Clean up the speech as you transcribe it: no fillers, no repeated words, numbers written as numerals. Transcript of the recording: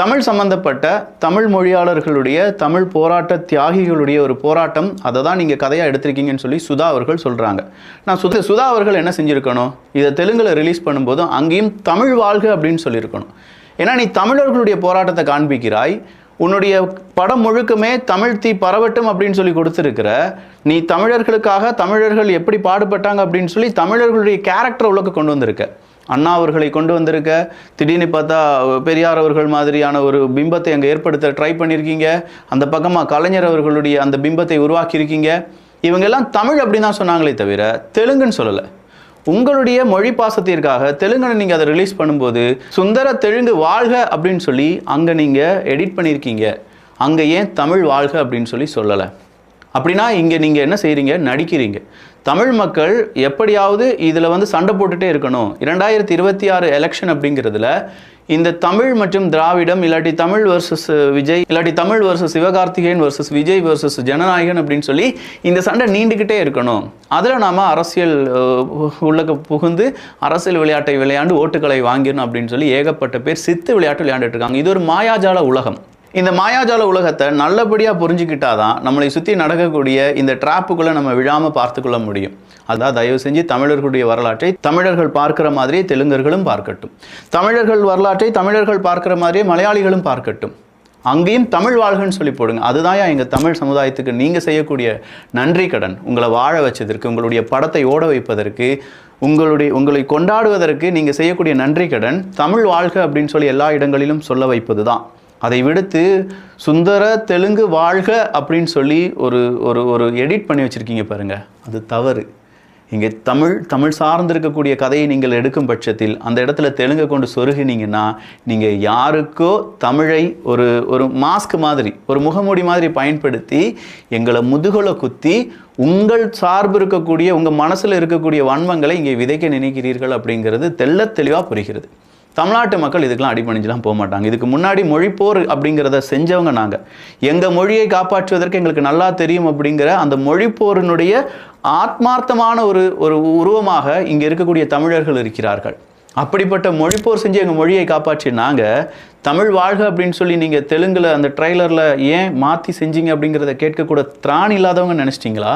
தமிழ் சம்பந்தப்பட்ட தமிழ் மொழியாளர்களுடைய தமிழ் போராட்ட தியாகிகளுடைய ஒரு போராட்டம், அதை தான் நீங்கள் கதையாக எடுத்திருக்கீங்கன்னு சொல்லி சுதா அவர்கள் சொல்கிறாங்க. நான் சுதா அவர்கள் என்ன செஞ்சுருக்கணும், இதை தெலுங்கில் ரிலீஸ் பண்ணும்போதும் அங்கேயும் தமிழ் வாழ்க அப்படின்னு சொல்லியிருக்கணும். ஏன்னா நீ தமிழர்களுடைய போராட்டத்தை காண்பிக்கிறாய், உன்னுடைய படம் முழுக்குமே தமிழ் தீ பரவட்டும் அப்படின்னு சொல்லி கொடுத்துருக்கிற, நீ தமிழர்களுக்காக தமிழர்கள் எப்படி பாடுபட்டாங்க அப்படின்னு சொல்லி தமிழர்களுடைய கேரக்டர் உள்ளக்க கொண்டு வந்திருக்க. அண்ணா அவர்களை கொண்டு வந்திருக்க, திடீர்னு பார்த்தா பெரியார் அவர்கள் மாதிரியான ஒரு பிம்பத்தை அங்கே ஏற்படுத்த ட்ரை பண்ணியிருக்கீங்க. அந்த பக்கமாக கலைஞர் அவர்களுடைய அந்த பிம்பத்தை உருவாக்கியிருக்கீங்க. இவங்கெல்லாம் தமிழ் அப்படின்னு தான் சொன்னாங்களே தவிர தெலுங்குன்னு சொல்லலை. உங்களுடைய மொழி பாசத்திற்காக தெலுங்குன்னு நீங்கள் அதை ரிலீஸ் பண்ணும்போது சுந்தர தெலுங்கு வாழ்க அப்படின்னு சொல்லி அங்கே நீங்கள் எடிட் பண்ணியிருக்கீங்க. அங்கே ஏன் தமிழ் வாழ்க அப்படின்னு சொல்லி சொல்லலை? அப்படின்னா இங்கே நீங்கள் என்ன செய்கிறீங்க, நடிக்கிறீங்க. தமிழ் மக்கள் எப்படியாவது இதில் சண்டை போட்டுகிட்டே இருக்கணும். 2026 எலெக்ஷன் அப்படிங்கிறதுல இந்த தமிழ் மற்றும் திராவிடம், இல்லாட்டி தமிழ் வர்சஸ் விஜய், இல்லாட்டி Tamil versus Sivakarthikeyan versus Vijay versus Jananayagan அப்படின்னு சொல்லி இந்த சண்டை நீண்டுக்கிட்டே இருக்கணும். அதில் நாம் அரசியல் உள்ளக்க புகுந்து அரசியல் விளையாட்டை விளையாண்டு ஓட்டுக்களை வாங்கிடணும் அப்படின்னு சொல்லி ஏகப்பட்ட பேர் சித்து விளையாட்டு விளையாண்டுட்டு இருக்காங்க. இது ஒரு மாயாஜால உலகம். இந்த மாயாஜால உலகத்தை நல்லபடியாக புரிஞ்சுக்கிட்டாதான் நம்மளை சுற்றி நடக்கக்கூடிய இந்த ட்ராப்புக்குள்ளே நம்ம விழாமல் பார்த்துக்கொள்ள முடியும். அதான் தயவு செஞ்சு தமிழர்களுடைய வரலாற்றை தமிழர்கள் பார்க்குற மாதிரியே தெலுங்கர்களும் பார்க்கட்டும், தமிழர்கள் வரலாற்றை தமிழர்கள் பார்க்குற மாதிரியே மலையாளிகளும் பார்க்கட்டும். அங்கேயும் தமிழ் வாழ்கன்னு சொல்லி போடுங்க. அதுதான் எங்கள் தமிழ் சமுதாயத்துக்கு நீங்கள் செய்யக்கூடிய நன்றி கடன். உங்களை வாழ வச்சதற்கு, உங்களுடைய படத்தை ஓட வைப்பதற்கு, உங்களை கொண்டாடுவதற்கு நீங்கள் செய்யக்கூடிய நன்றி கடன் தமிழ் வாழ்க அப்படின்னு சொல்லி எல்லா இடங்களிலும் சொல்ல வைப்பது தான். அதை விடுத்து சுந்தர தெலுங்கு வாழ்க அப்படின்னு சொல்லி ஒரு எடிட் பண்ணி வச்சுருக்கீங்க பாருங்கள், அது தவறு. இங்கே தமிழ் சார்ந்திருக்கக்கூடிய கதையை நீங்கள் எடுக்கும் பட்சத்தில் அந்த இடத்துல தெலுங்கை கொண்டு சொருகினீங்கன்னா நீங்கள் யாருக்கோ தமிழை ஒரு மாஸ்க் மாதிரி, ஒரு முகமூடி மாதிரி பயன்படுத்தி எங்களை முதுகலை குத்தி உங்கள் சார்பு இருக்கக்கூடிய, உங்கள் மனசில் இருக்கக்கூடிய வன்மங்களை இங்கே விதைக்க நினைக்கிறீர்கள் அப்படிங்கிறது தெள்ளத் தெளிவாக புரிகிறது. தமிழ்நாட்டு மக்கள் இதுக்கெல்லாம் அடிபணிஞ்செலாம் போக மாட்டாங்க. இதுக்கு முன்னாடி மொழிப்போர் அப்படிங்கிறத செஞ்சவங்க நாங்கள். எங்கள் மொழியை காப்பாற்றுவதற்கு எங்களுக்கு நல்லா தெரியும் அப்படிங்கிற அந்த மொழிப்போரினுடைய ஆத்மார்த்தமான ஒரு உருவமாக இங்கே இருக்கக்கூடிய தமிழர்கள் இருக்கிறார்கள். அப்படிப்பட்ட மொழிப்போர் செஞ்சு எங்கள் மொழியை காப்பாற்றி நாங்கள் தமிழ் வாழ்க அப்படின்னு சொல்லி நீங்கள் தெலுங்கில் அந்த ட்ரெய்லரில் ஏன் மாற்றி செஞ்சீங்க அப்படிங்கிறத கேட்கக்கூட திராணி இல்லாதவங்க நினச்சிட்டிங்களா?